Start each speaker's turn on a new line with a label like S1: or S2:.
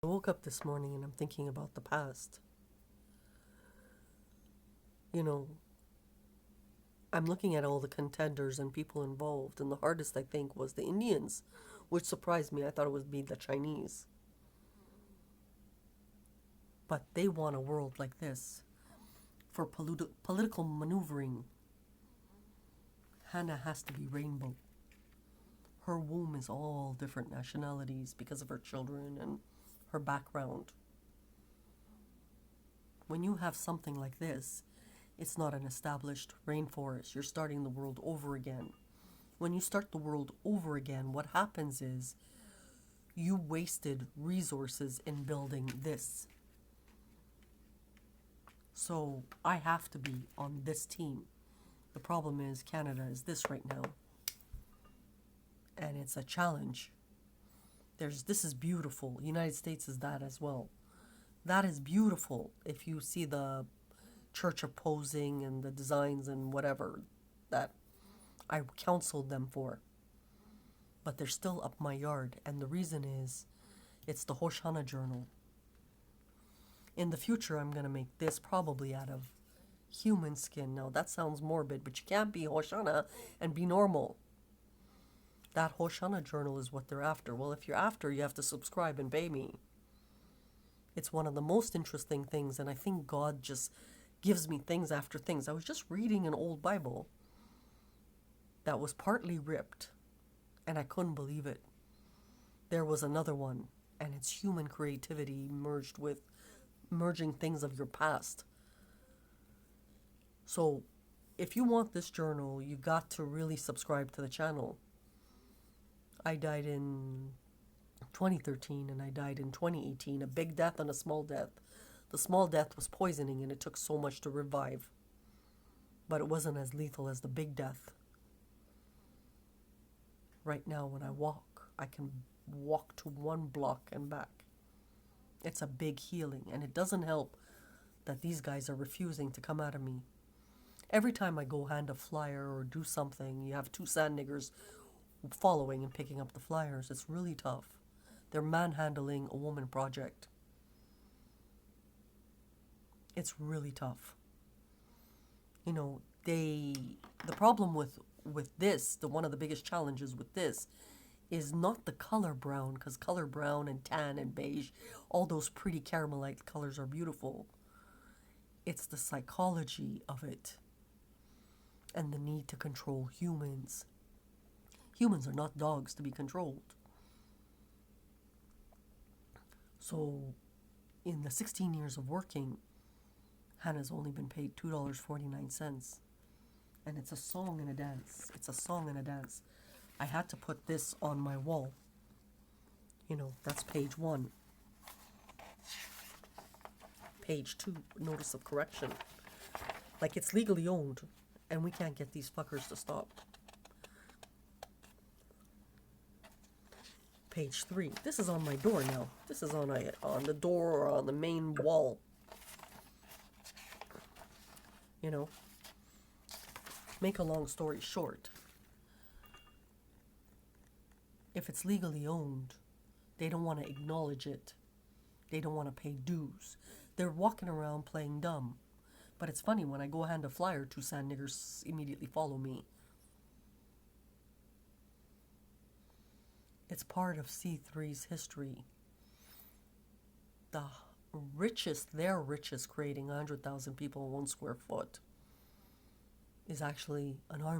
S1: I woke up this morning and I'm thinking about the past. You know, I'm looking at all the contenders and people involved, and the hardest I think was the Indians, which surprised me. I thought it would be the Chinese. But they want a world like this. For political maneuvering, Hannah has to be rainbow. Her womb is all different nationalities because of her children and her background. When you have something like this, it's not an established rainforest. You're starting the world over again. When you start the world over again, what happens is you wasted resources in building this. So I have to be on this team. The problem is Canada is this right now. And it's a challenge. This is beautiful. United States is that as well. That is beautiful if you see the church opposing and the designs and whatever that I counseled them for. But they're still up my yard, and the reason is it's the Hoshana journal. In the future, I'm going to make this probably out of human skin. Now, that sounds morbid, but you can't be Hoshana and be normal. That Hoshana journal is what they're after. Well, if you're after, you have to subscribe and pay me. It's one of the most interesting things, and I think God just gives me things after things. I was just reading an old Bible that was partly ripped, and I couldn't believe it. There was another one, and it's human creativity merged with merging things of your past. So, if you want this journal, you got to really subscribe to the channel. I died in 2013 and I died in 2018, a big death and a small death. The small death was poisoning and it took so much to revive, but it wasn't as lethal as the big death. Right now when I walk, I can walk to 1 block and back. It's a big healing, and it doesn't help that these guys are refusing to come out of me. Every time I go hand a flyer or do something, you have 2 sand niggers following and picking up the flyers. It's really tough. They're manhandling a woman project. It's really tough. You know, the problem with this, one of the biggest challenges with this is not the color brown, because color brown and tan and beige, all those pretty caramelite colors are beautiful. It's the psychology of it and the need to control humans. Humans are not dogs to be controlled. So, in the 16 years of working, Hannah's only been paid $2.49. And it's a song and a dance. It's a song and a dance. I had to put this on my wall. You know, that's page 1. Page 2, notice of correction. Like, it's legally owned, and we can't get these fuckers to stop. Page 3. This is on my door now. This is on the door or on the main wall. You know, make a long story short. If it's legally owned, they don't want to acknowledge it. They don't want to pay dues. They're walking around playing dumb. But it's funny, when I go hand a flyer, 2 sand niggers immediately follow me. It's part of C3's history. The their richest, creating 100,000 people in 1 square foot, is actually an army.